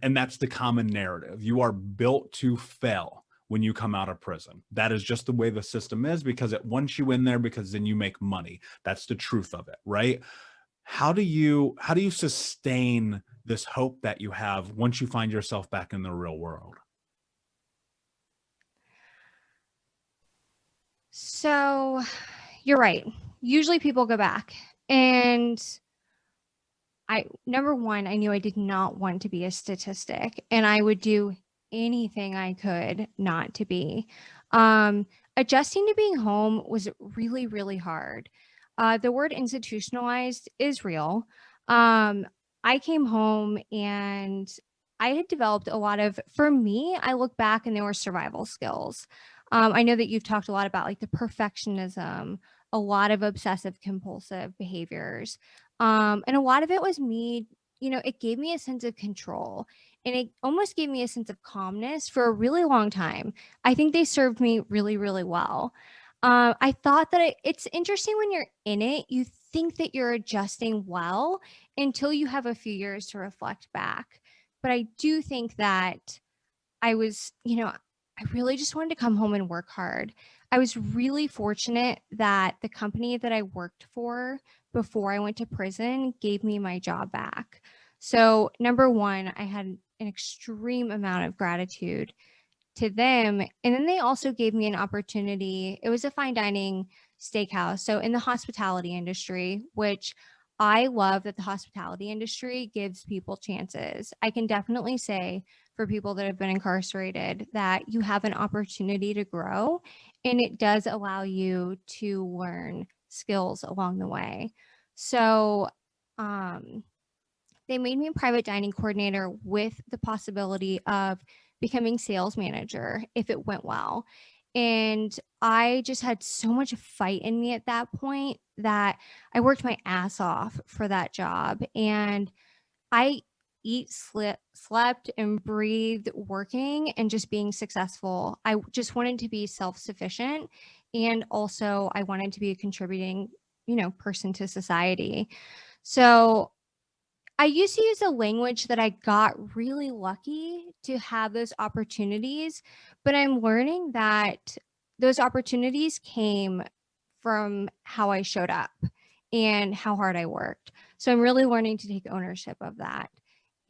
And that's the common narrative. You are built to fail when you come out of prison. That is just the way the system is, because it wants you in there because then you make money. That's the truth of it, right? How do you sustain this hope that you have once you find yourself back in the real world? So you're right. Usually people go back. And number one, I knew I did not want to be a statistic, and I would do anything I could not to be. Adjusting to being home was really, really hard. The word institutionalized is real. I came home and I had developed a lot of, for me, I look back and there were survival skills. I know that you've talked a lot about like the perfectionism, a lot of obsessive compulsive behaviors. And a lot of it was me, it gave me a sense of control, and it almost gave me a sense of calmness for a really long time. I think they served me really, really well. I thought that it's interesting when you're in it, you think that you're adjusting well until you have a few years to reflect back. But I do think that I was, I really just wanted to come home and work hard. I was really fortunate that the company that I worked for before I went to prison gave me my job back. So, number one, I had an extreme amount of gratitude to them. And then they also gave me an opportunity. It was a fine dining steakhouse. So, in the hospitality industry, which I love that the hospitality industry gives people chances. I can definitely say for people that have been incarcerated that you have an opportunity to grow, and it does allow you to learn skills along the way. So, they made me a private dining coordinator with the possibility of becoming sales manager if it went well. And I just had so much fight in me at that point that I worked my ass off for that job. And I slept and breathed working and just being successful. I just wanted to be self-sufficient. And also I wanted to be a contributing, person to society. So I used to use a language that I got really lucky to have those opportunities, but I'm learning that those opportunities came from how I showed up and how hard I worked. So I'm really learning to take ownership of that.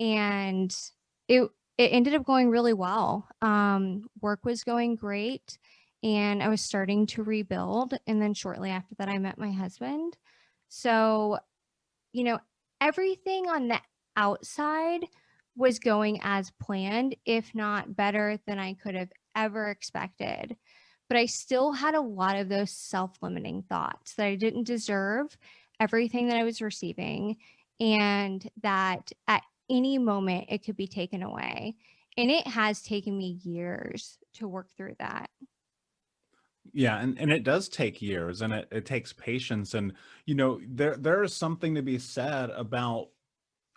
And it it ended up going really well. Work was going great, and I was starting to rebuild. And then shortly after that, I met my husband. So you know, everything on the outside was going as planned, if not better than I could have ever expected. But I still had a lot of those self limiting thoughts that I didn't deserve everything that I was receiving, and that at any moment it could be taken away. And it has taken me years to work through that. Yeah, and it does take years, and it takes patience. And there is something to be said about,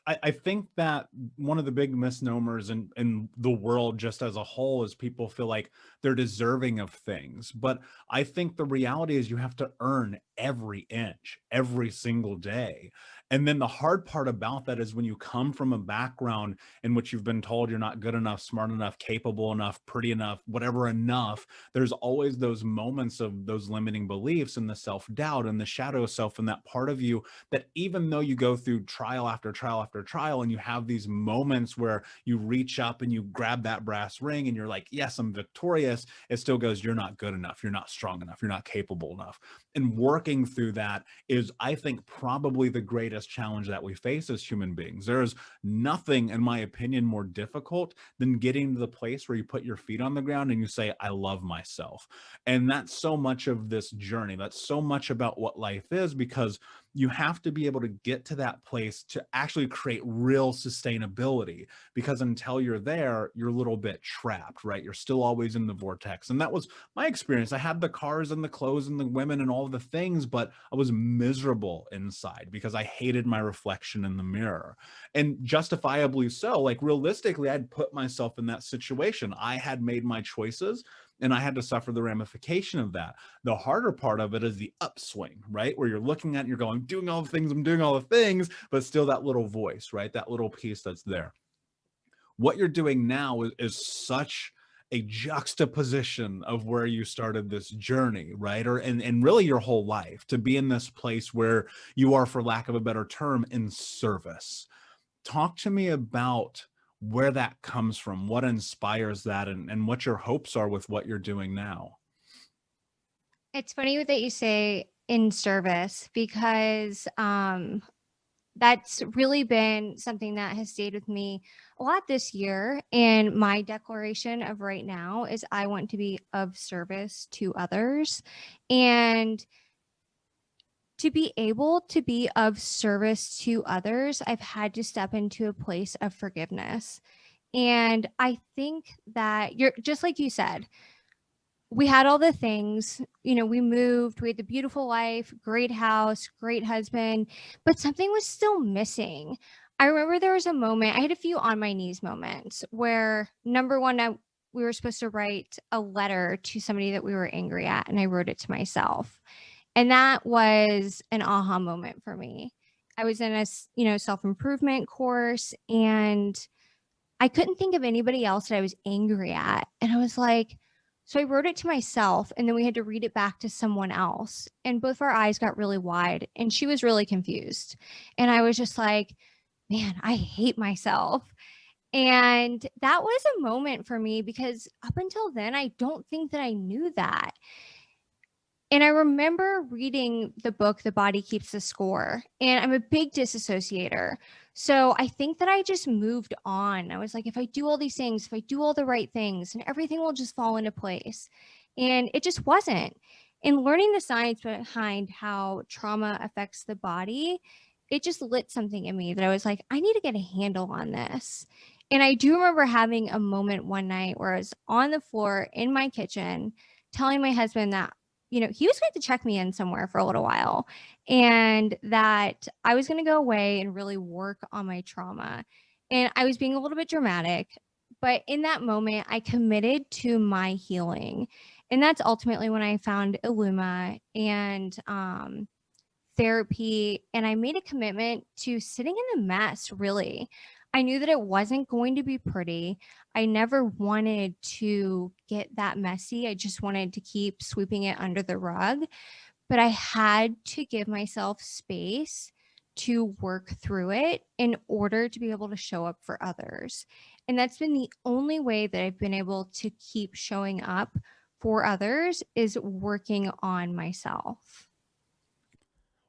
I think that one of the big misnomers in the world just as a whole is people feel like they're deserving of things. But I think the reality is you have to earn every inch, every single day. And then the hard part about that is when you come from a background in which you've been told you're not good enough, smart enough, capable enough, pretty enough, whatever enough, there's always those moments of those limiting beliefs and the self-doubt and the shadow self and that part of you that even though you go through trial after trial after trial and you have these moments where you reach up and you grab that brass ring and you're like, yes, I'm victorious, it still goes, you're not good enough, you're not strong enough, you're not capable enough. And working through that is, I think, probably the greatest challenge that we face as human beings. There is nothing, in my opinion, more difficult than getting to the place where you put your feet on the ground and you say, I love myself. And that's so much of this journey. That's so much about what life is, because you have to be able to get to that place to actually create real sustainability, because until you're there, you're a little bit trapped, right? You're still always in the vortex. And that was my experience. I had the cars and the clothes and the women and all the things, but I was miserable inside because I hated my reflection in the mirror. And justifiably so. Like, realistically, I'd put myself in that situation. I had made my choices and I had to suffer the ramification of that. The harder part of it is the upswing, right? Where you're looking at and you're going, doing all the things, I'm doing all the things, but still that little voice, right? That little piece that's there. what you're doing now is such a juxtaposition of where you started this journey, right? Or and really your whole life, to be in this place where you are, for lack of a better term, in service. Talk to me about where that comes from, what inspires that, and what your hopes are with what you're doing now. It's funny that you say in service because that's really been something that has stayed with me a lot this year. And my declaration of right now is I want to be of service to others. And to be able to be of service to others, I've had to step into a place of forgiveness. And I think that you're just like you said, we had all the things, we moved, we had the beautiful life, great house, great husband, but something was still missing. I remember there was a moment, I had a few on my knees moments where, number one, we were supposed to write a letter to somebody that we were angry at, and I wrote it to myself. And that was an aha moment for me. I was in a, self-improvement course, and I couldn't think of anybody else that I was angry at. And I was like, so I wrote it to myself, and then we had to read it back to someone else. And both of our eyes got really wide, and she was really confused. And I was just like, man, I hate myself. And that was a moment for me because up until then, I don't think that I knew that. And I remember reading the book, The Body Keeps the Score, and I'm a big disassociator. So I think that I just moved on. I was like, if I do all these things, if I do all the right things, and everything will just fall into place. And it just wasn't. In learning the science behind how trauma affects the body, it just lit something in me that I was like, I need to get a handle on this. And I do remember having a moment one night where I was on the floor in my kitchen telling my husband that he was going to check me in somewhere for a little while, and that I was going to go away and really work on my trauma. And I was being a little bit dramatic, but in that moment, I committed to my healing. And that's ultimately when I found Illuma and therapy. And I made a commitment to sitting in the mess, really. I knew that it wasn't going to be pretty. I never wanted to get that messy. I just wanted to keep sweeping it under the rug. But I had to give myself space to work through it in order to be able to show up for others. And that's been the only way that I've been able to keep showing up for others, is working on myself.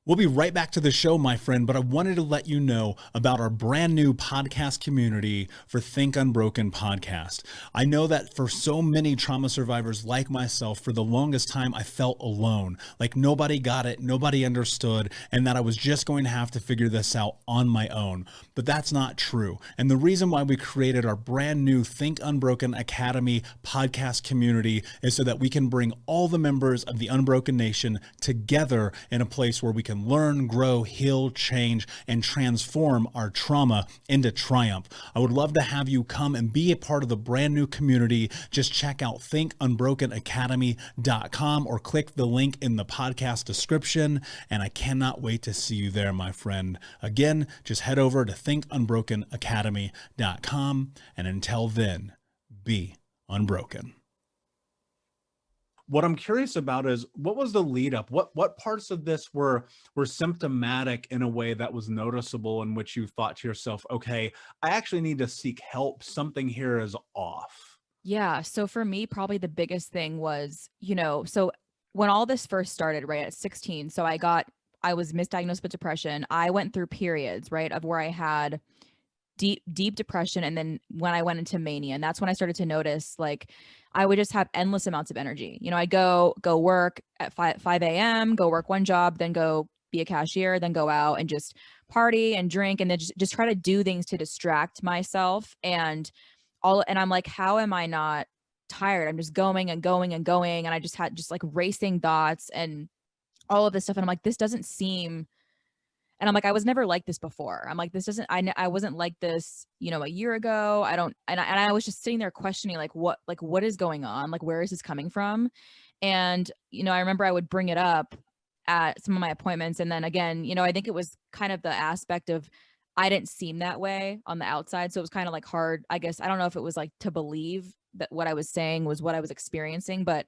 We'll be right back to the show, my friend, but I wanted to let you know about our brand new podcast community for Think Unbroken podcast. I know that for so many trauma survivors like myself, for the longest time, I felt alone, like nobody got it, nobody understood, and that I was just going to have to figure this out on my own. But that's not true. And the reason why we created our brand new Think Unbroken Academy podcast community is so that we can bring all the members of the Unbroken Nation together in a place where we can learn, grow, heal, change, and transform our trauma into triumph. I would love to have you come and be a part of the brand new community. Just check out thinkunbrokenacademy.com or click the link in the podcast description. And I cannot wait to see you there, my friend. Again, just head over to thinkunbrokenacademy.com. And until then, be unbroken. What I'm curious about is, what was the lead up? What parts of this were symptomatic in a way that was noticeable, in which you thought to yourself, okay, I actually need to seek help. Something here is off. Yeah. So for me, probably the biggest thing was, so when all this first started, right at 16, so I was misdiagnosed with depression. I went through periods, right, of where I had deep depression. And then when I went into mania, and that's when I started to notice, like, I would just have endless amounts of energy. I'd go work at 5 a.m., go work one job, then go be a cashier, then go out and just party and drink, and then just try to do things to distract myself. And I'm like, how am I not tired? I'm just going and going and going. And I just had like racing thoughts and all of this stuff. And I'm like, this doesn't seem. And I'm like, I was never like this before. I'm like, this doesn't, I wasn't like this, a year ago. And I was just sitting there questioning, what is going on? Like, where is this coming from? And, I remember I would bring it up at some of my appointments. And then again, I think it was kind of the aspect of, I didn't seem that way on the outside. So it was kind of like hard, I guess. I don't know if it was like to believe that what I was saying was what I was experiencing, but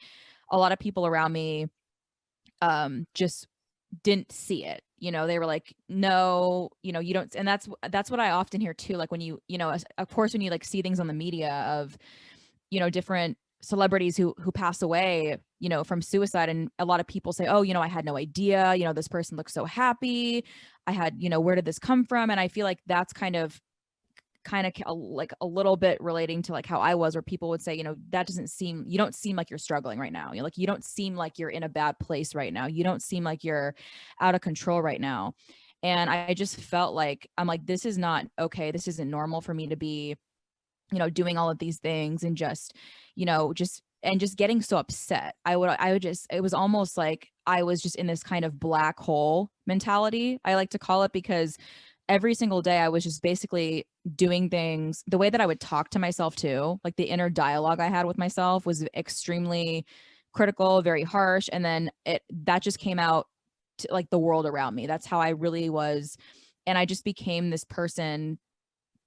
a lot of people around me just didn't see it. You know, they were like, no, you know, you don't. And that's what I often hear too. Like when you know, of course, when you like see things on the media of, you know, different celebrities who pass away, you know, from suicide, and a lot of people say, oh, you know, I had no idea, you know, this person looks so happy. I had, you know, where did this come from? And I feel like that's kind of like a little bit relating to like how I was, where people would say, you know, that doesn't seem, you don't seem like you're struggling right now. You're like, you don't seem like you're in a bad place right now. You don't seem like you're out of control right now. And I just felt like, I'm like, this is not okay. This isn't normal for me to be, you know, doing all of these things and just, you know, just getting so upset. I would just, it was almost like I was just in this kind of black hole mentality, I like to call it, because every single day I was just basically doing things the way that I would talk to myself too. Like the inner dialogue I had with myself was extremely critical, very harsh. And then that just came out to like the world around me. That's how I really was. And I just became this person,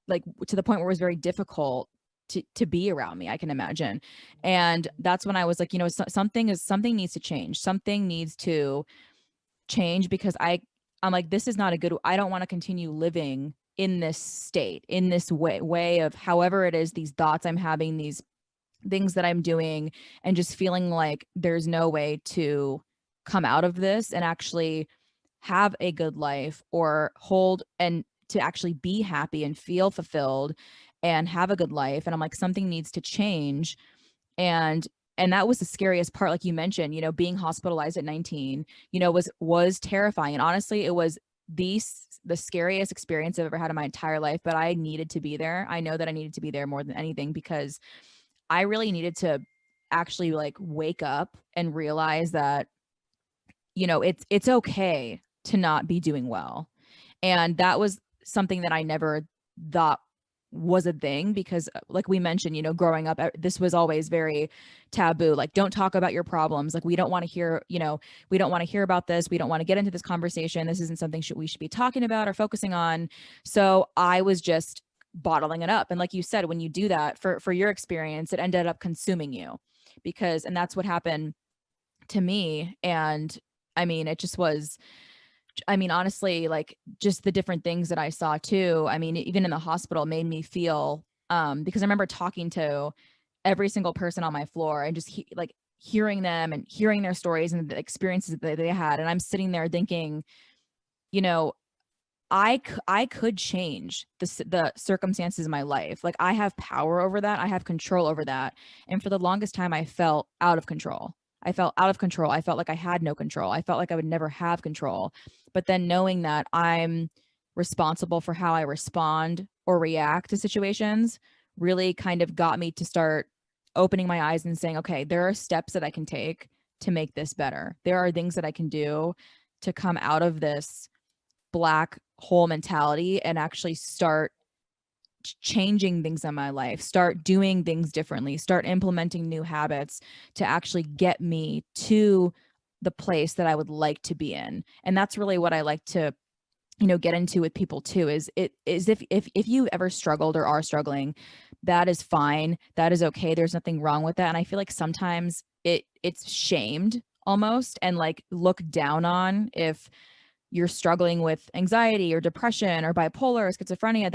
like to the point where it was very difficult to be around me, I can imagine. And that's when I was like, you know, something needs to change. Something needs to change, because I'm like, this is not a good, I don't want to continue living in this state, in this way of however it is, these thoughts I'm having, these things that I'm doing, and just feeling like there's no way to come out of this and actually have a good life or hold and to actually be happy and feel fulfilled and have a good life. And I'm like, something needs to change. And that was the scariest part. Like you mentioned, you know, being hospitalized at 19, you know, was terrifying. And honestly, it was the scariest experience I've ever had in my entire life, but I needed to be there. I know that I needed to be there more than anything, because I really needed to actually like wake up and realize that, you know, it's okay to not be doing well. And that was something that I never thought was a thing, because like we mentioned, you know, growing up, this was always very taboo. Like, don't talk about your problems. Like, we don't want to hear, you know, we don't want to hear about this. We don't want to get into this conversation. This isn't something we should be talking about or focusing on. So I was just bottling it up. And like you said, when you do that, for your experience, it ended up consuming you, and that's what happened to me. And I mean, it just was, I mean, honestly, like just the different things that I saw too. I mean, even in the hospital made me feel, because I remember talking to every single person on my floor and just like hearing them and hearing their stories and the experiences that they had. And I'm sitting there thinking, you know, I could change the circumstances of my life. Like, I have power over that. I have control over that. And for the longest time, I felt out of control. I felt out of control. I felt like I had no control. I felt like I would never have control. But then knowing that I'm responsible for how I respond or react to situations really kind of got me to start opening my eyes and saying, okay, there are steps that I can take to make this better. There are things that I can do to come out of this black hole mentality and actually start changing things in my life, start doing things differently, start implementing new habits to actually get me to the place that I would like to be in. And that's really what I like to, you know, get into with people too, is if you ever struggled or are struggling, that is fine. That is okay. There's nothing wrong with that. And I feel like sometimes it's shamed almost and like looked down on if you're struggling with anxiety or depression or bipolar or schizophrenia.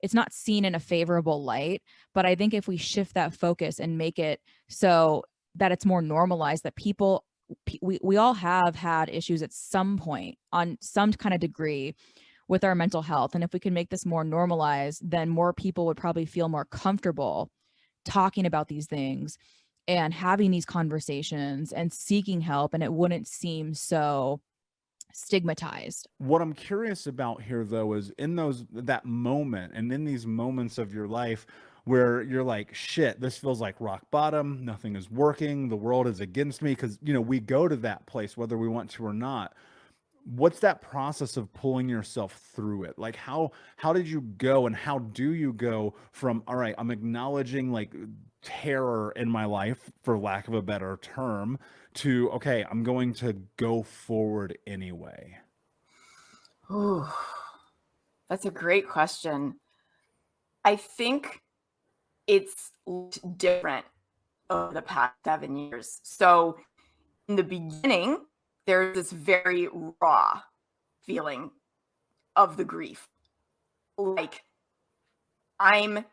It's not seen in a favorable light. But I think if we shift that focus and make it so that it's more normalized, that we all have had issues at some point on some kind of degree with our mental health. And if we can make this more normalized, then more people would probably feel more comfortable talking about these things and having these conversations and seeking help. And it wouldn't seem so stigmatized. What I'm curious about here, though, is in that moment and in these moments of your life where you're like, shit, this feels like rock bottom, nothing is working, the world is against me, because, you know, we go to that place whether we want to or not. What's that process of pulling yourself through it? Like, how did you go, and how do you go from, all right, I'm acknowledging like terror in my life, for lack of a better term, to, okay, I'm going to go forward anyway? Oh, That's a great question. I think it's different over the past 7 years. So in the beginning, there's this very raw feeling of the grief. Like I'm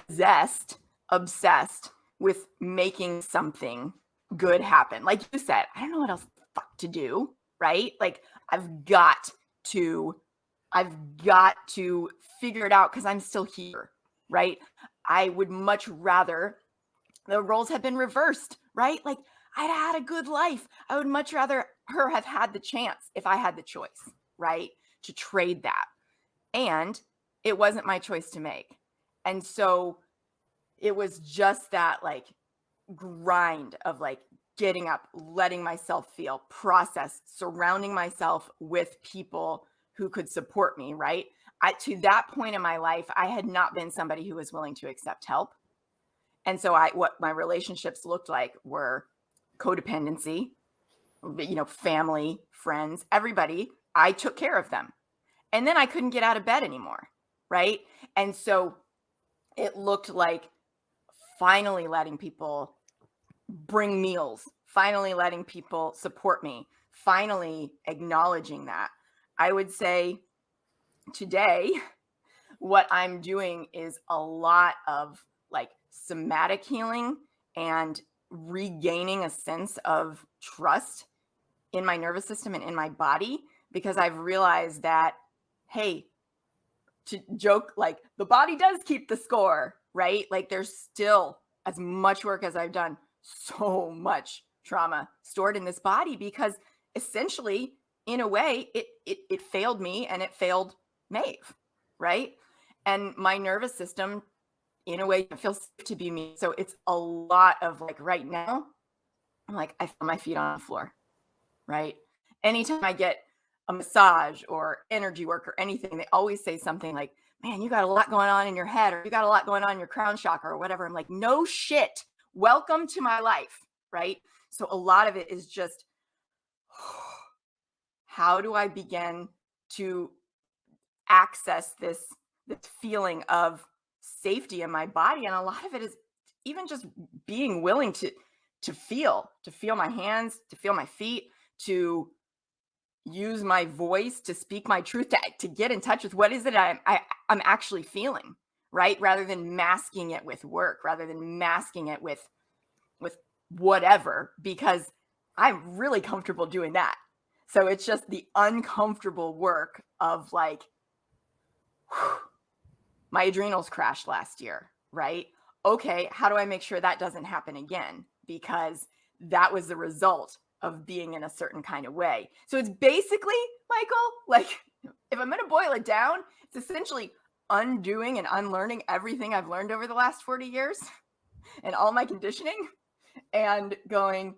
obsessed with making something good happen. Like you said, I don't know what else the fuck to do, right? Like I've got to figure it out because I'm still here, right? I would much rather the roles have been reversed, right? Like I'd had a good life. I would much rather her have had the chance if I had the choice, right? To trade that. And it wasn't my choice to make. And so it was just that like grind of like getting up, letting myself feel, process, surrounding myself with people who could support me, right? To that point in my life, I had not been somebody who was willing to accept help. And so what my relationships looked like were codependency, family, friends, everybody. I took care of them. And then I couldn't get out of bed anymore, right? And so it looked like finally letting people bring meals, finally letting people support me, finally acknowledging that. I would say today, what I'm doing is a lot of like somatic healing and regaining a sense of trust in my nervous system and in my body, because I've realized that, hey, to joke, like the body does keep the score, right? Like there's still, as much work as I've done, so much trauma stored in this body, because essentially, in a way, it failed me and it failed Maeve, right? And my nervous system, in a way, feels safe to be me. So it's a lot of like right now, I'm like, I feel my feet on the floor, right? Anytime I get a massage or energy work or anything, they always say something like, man, you got a lot going on in your head, or you got a lot going on in your crown chakra or whatever. I'm like, no shit. Welcome to my life, right? So a lot of it is just, how do I begin to access this feeling of safety in my body? And a lot of it is even just being willing to feel my hands, to feel my feet, to use my voice, to speak my truth, to get in touch with what is it I'm actually feeling, right? Rather than masking it with work, rather than masking it with whatever, because I'm really comfortable doing that. So it's just the uncomfortable work of like, my adrenals crashed last year, right? Okay, how do I make sure that doesn't happen again? Because that was the result of being in a certain kind of way. So it's basically, Michael, like if I'm going to boil it down, it's essentially undoing and unlearning everything I've learned over the last 40 years and all my conditioning, and going,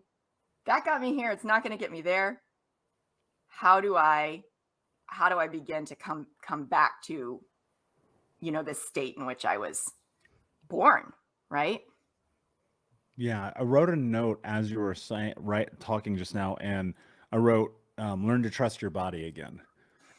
that got me here. It's not going to get me there. How do I begin to come back to, this state in which I was born, right? Yeah, I wrote a note as you were talking just now, and I wrote, learn to trust your body again.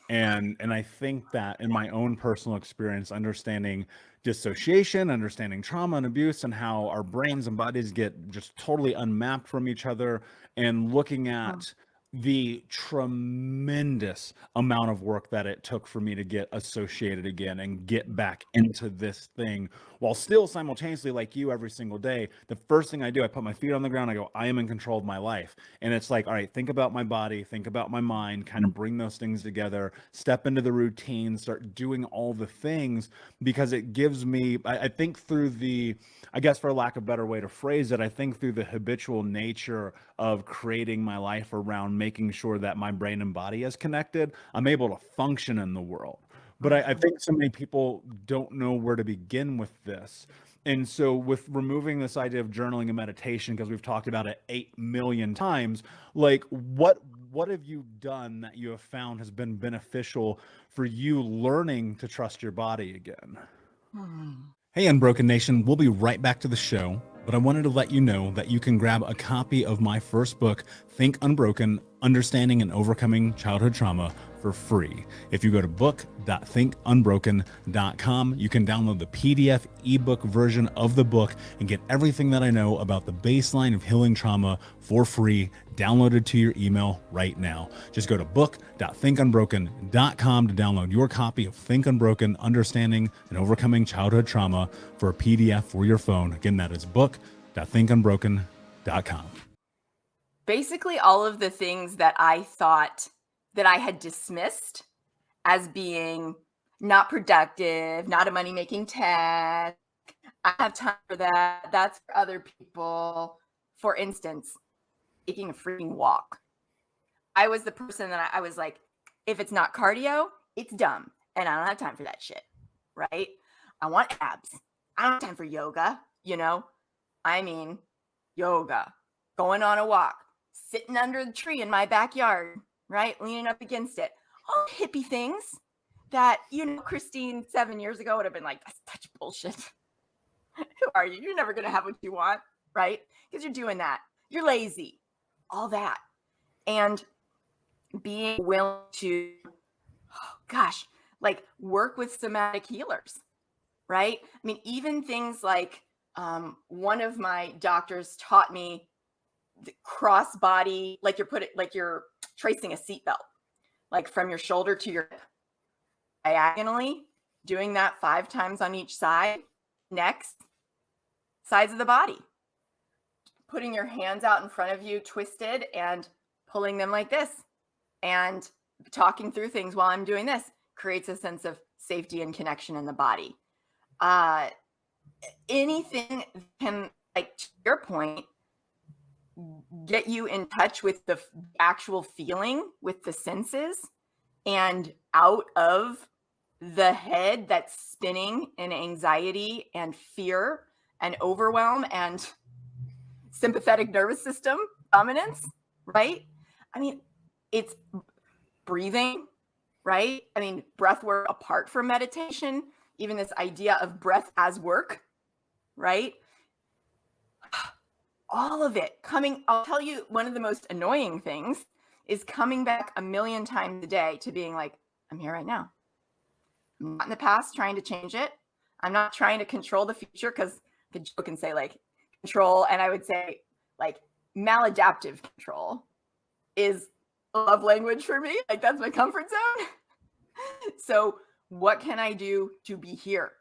And I think that in my own personal experience, understanding dissociation, understanding trauma and abuse, and how our brains and bodies get just totally unmapped from each other, and looking at the tremendous amount of work that it took for me to get associated again and get back into this thing, while still simultaneously, like you, every single day, the first thing I do, I put my feet on the ground, I go, I am in control of my life. And it's like, all right, think about my body, think about my mind, kind of bring those things together, step into the routine, start doing all the things, because it gives me, I think through the, I guess for lack of a better way to phrase it, I think through the habitual nature of creating my life around making sure that my brain and body is connected, I'm able to function in the world. But I think so many people don't know where to begin with this. And so with removing this idea of journaling and meditation, because we've talked about it 8 million times, like what have you done that you have found has been beneficial for you learning to trust your body again? Hey, Unbroken Nation, we'll be right back to the show, but I wanted to let you know that you can grab a copy of my first book, Think Unbroken, Understanding and Overcoming Childhood Trauma, for free. If you go to book.thinkunbroken.com, you can download the PDF ebook version of the book and get everything that I know about the baseline of healing trauma for free, downloaded to your email right now. Just go to book.thinkunbroken.com to download your copy of Think Unbroken, Understanding and Overcoming Childhood Trauma for a PDF for your phone. Again, that is book.thinkunbroken.com. Basically, all of the things that I thought that I had dismissed as being not productive, not a money-making task, I have time for that, that's for other people. For instance, taking a freaking walk. I was the person that I was like, if it's not cardio, it's dumb. And I don't have time for that shit, right? I want abs. I don't have time for yoga, you know? I mean, yoga, going on a walk, sitting under the tree in my backyard, right? Leaning up against it. All hippie things that, you know, Christine 7 years ago would have been like, that's such bullshit. Who are you? You're never going to have what you want, right? Because you're doing that. You're lazy. All that. And being willing to, like work with somatic healers, right? I mean, even things like one of my doctors taught me the cross body, like you're tracing a seatbelt, like from your shoulder to your hip, diagonally, doing that 5 times on each side. Next, sides of the body, putting your hands out in front of you, twisted, and pulling them like this, and talking through things while I'm doing this creates a sense of safety and connection in the body. Anything can, like to your point, get you in touch with the actual feeling, with the senses, and out of the head that's spinning in anxiety and fear and overwhelm and sympathetic nervous system dominance, right? I mean, it's breathing, right? I mean, breath work apart from meditation, even this idea of breath as work, right? All of it coming, I'll tell you, one of the most annoying things is coming back a million times a day to being like, I'm here right now. I'm not in the past trying to change it. I'm not trying to control the future, because the joke can say like control, and I would say like maladaptive control is a love language for me. Like that's my comfort zone. So what can I do to be here,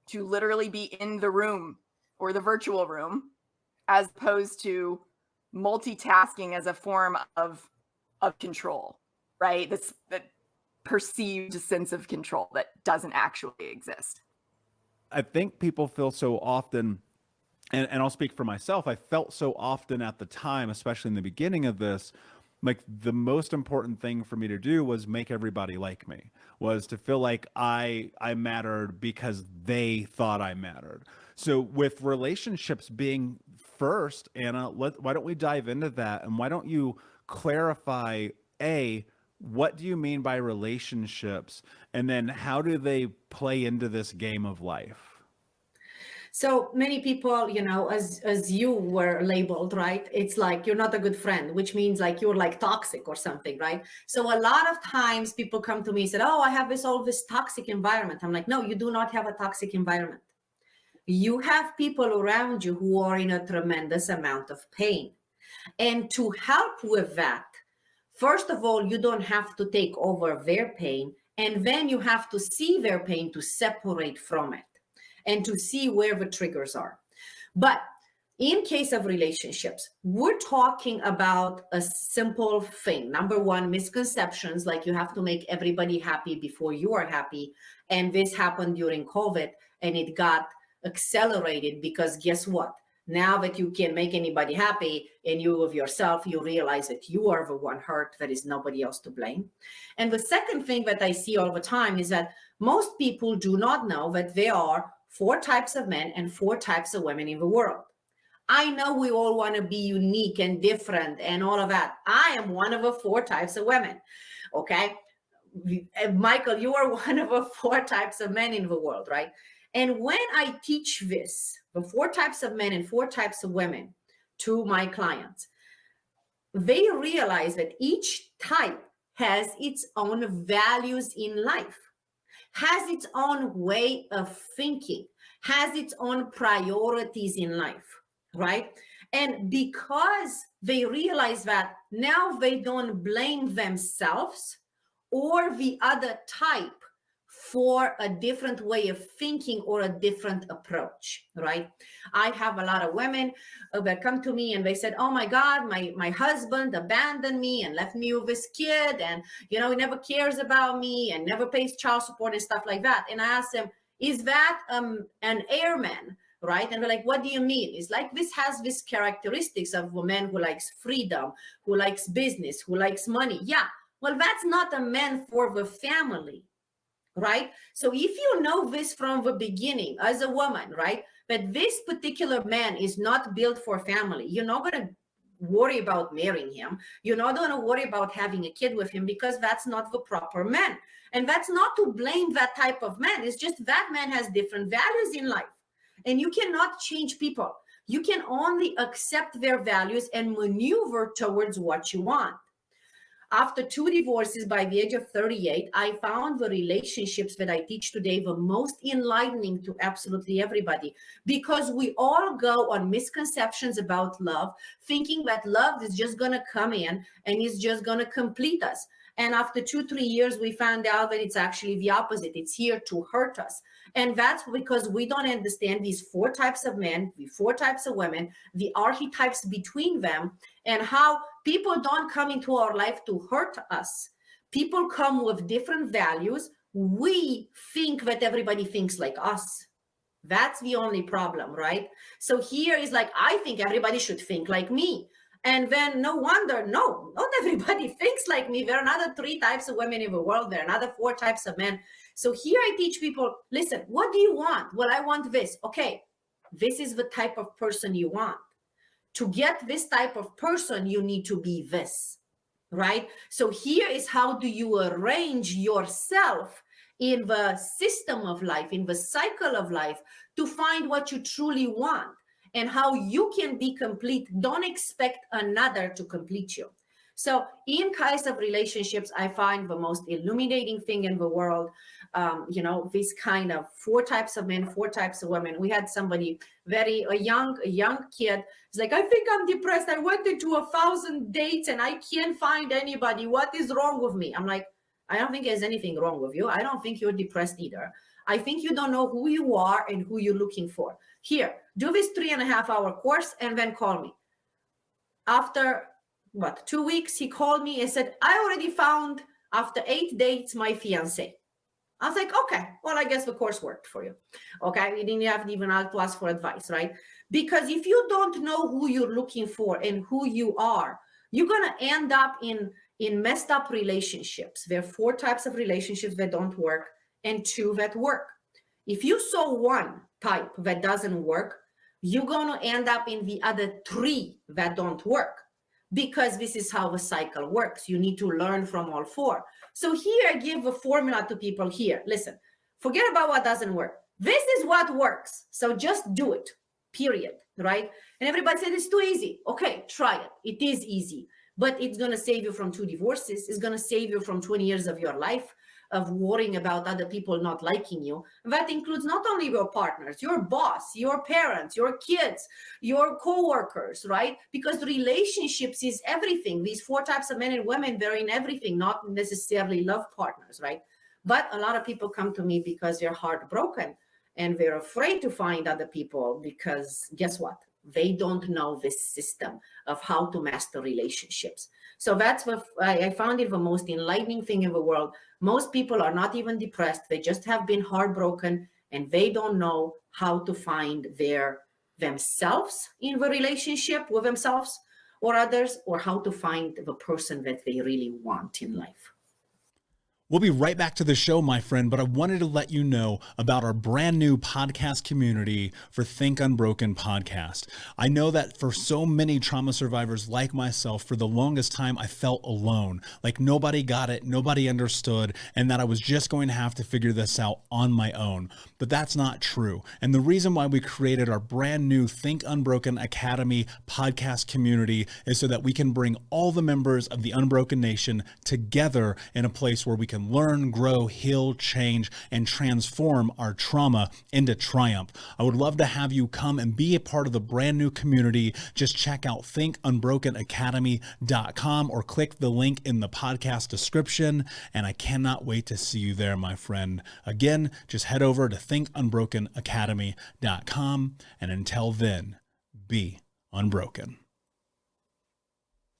to literally be in the room or the virtual room, as opposed to multitasking as a form of control, right? That perceived sense of control that doesn't actually exist. I think people feel so often, and I'll speak for myself, I felt so often at the time, especially in the beginning of this, like the most important thing for me to do was make everybody like me, was to feel like I mattered because they thought I mattered. So with relationships being first, Anna, why don't we dive into that? And why don't you clarify, what do you mean by relationships? And then how do they play into this game of life? So many people, you know, as you were labeled, right? It's like you're not a good friend, which means like you're like toxic or something, right? So a lot of times people come to me and said, oh, I have this toxic environment. I'm like, no, you do not have a toxic environment. You have people around you who are in a tremendous amount of pain. And to help with that, first of all, you don't have to take over their pain. And then you have to see their pain to separate from it and to see where the triggers are. But in case of relationships, we're talking about a simple thing. Number one, misconceptions, like you have to make everybody happy before you are happy. And this happened during COVID, and it got accelerated because guess what? Now that you can make anybody happy and you of yourself, you realize that you are the one hurt, there is nobody else to blame. And the second thing that I see all the time is that most people do not know that there are 4 types of men and 4 types of women in the world. I know we all want to be unique and different and all of that. I am one of the 4 types of women. Okay. Michael, you are one of the 4 types of men in the world, right? And when I teach this, the 4 types of men and 4 types of women to my clients, they realize that each type has its own values in life, has its own way of thinking, has its own priorities in life, right? And because they realize that, now they don't blame themselves or the other type for a different way of thinking or a different approach, right? I have a lot of women that come to me and they said, oh my God, my husband abandoned me and left me with this kid, and he never cares about me and never pays child support and stuff like that. And I asked them, is that an airman? Right? And we're like, what do you mean? It's like, this has these characteristics of a man who likes freedom, who likes business, who likes money. Yeah, well, that's not a man for the family, right? So if you know this from the beginning as a woman, right, that this particular man is not built for family, you're not going to worry about marrying him. You're not going to worry about having a kid with him, because that's not the proper man. And that's not to blame that type of man. It's just that man has different values in life. And you cannot change people. You can only accept their values and maneuver towards what you want. After 2 divorces by the age of 38, I found the relationships that I teach today the most enlightening to absolutely everybody, because we all go on misconceptions about love, thinking that love is just going to come in and is just going to complete us. And after 2-3 years, we found out that it's actually the opposite. It's here to hurt us. And that's because we don't understand these 4 types of men, the 4 types of women, the archetypes between them, and how people don't come into our life to hurt us. People come with different values. We think that everybody thinks like us. That's the only problem, right? So here is like, I think everybody should think like me. And then no wonder, no, not everybody thinks like me. There are another 3 types of women in the world. There are another 4 types of men. So here I teach people, listen, what do you want? Well, I want this. Okay, this is the type of person you want. To get this type of person, you need to be this, right? So here is how do you arrange yourself in the system of life, in the cycle of life, to find what you truly want and how you can be complete. Don't expect another to complete you. So in kinds of relationships, I find the most illuminating thing in the world, this kind of 4 types of men, 4 types of women. We had somebody, a young kid. He's like, I think I'm depressed. I went into 1,000 dates and I can't find anybody. What is wrong with me? I'm like, I don't think there's anything wrong with you. I don't think you're depressed either. I think you don't know who you are and who you're looking for. Here, do this 3.5-hour course and then call me. After 2 weeks, he called me and said, I already found, after 8 dates, my fiance. I was like, okay, well, I guess the course worked for you. Okay, you didn't have to even ask for advice, right? Because if you don't know who you're looking for and who you are, you're going to end up in messed up relationships. There are 4 types of relationships that don't work and 2 that work. If you saw 1 type that doesn't work, you're going to end up in the other 3 that don't work, because this is how the cycle works. You need to learn from all 4. So here I give a formula to people here. Listen, forget about what doesn't work. This is what works. So just do it, period, right? And everybody said it's too easy. Okay, try it. It is easy, but it's going to save you from 2 divorces. It's going to save you from 20 years of your life of worrying about other people not liking you. That includes not only your partners, your boss, your parents, your kids, your co-workers, right? Because relationships is everything. These 4 types of men and women, they're in everything, not necessarily love partners, right? But a lot of people come to me because they're heartbroken and they're afraid to find other people, because guess what? They don't know this system of how to master relationships. So that's what I found it the most enlightening thing in the world. Most people are not even depressed. They just have been heartbroken and they don't know how to find themselves in the relationship with themselves or others, or how to find the person that they really want in life. We'll be right back to the show, my friend, but I wanted to let you know about our brand new podcast community for Think Unbroken podcast. I know that for so many trauma survivors like myself, for the longest time, I felt alone, like nobody got it, nobody understood, and that I was just going to have to figure this out on my own. But that's not true. And the reason why we created our brand new Think Unbroken Academy podcast community is so that we can bring all the members of the Unbroken Nation together in a place where we can learn, grow, heal, change, and transform our trauma into triumph. I would love to have you come and be a part of the brand new community. Just check out thinkunbrokenacademy.com or click the link in the podcast description. And I cannot wait to see you there, my friend. Again, just head over to thinkunbrokenacademy.com. And until then, be unbroken.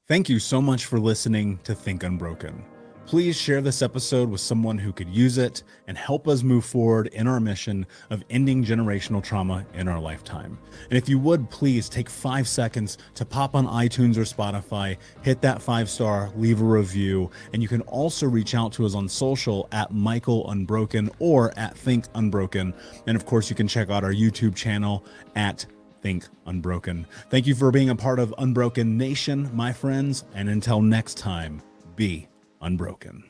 Thank you so much for listening to Think Unbroken. Please share this episode with someone who could use it and help us move forward in our mission of ending generational trauma in our lifetime. And if you would, please take 5 seconds to pop on iTunes or Spotify, hit that 5-star, leave a review, and you can also reach out to us on social at Michael Unbroken or at Think Unbroken. And of course, you can check out our YouTube channel at Think Unbroken. Thank you for being a part of Unbroken Nation, my friends, and until next time, be unbroken.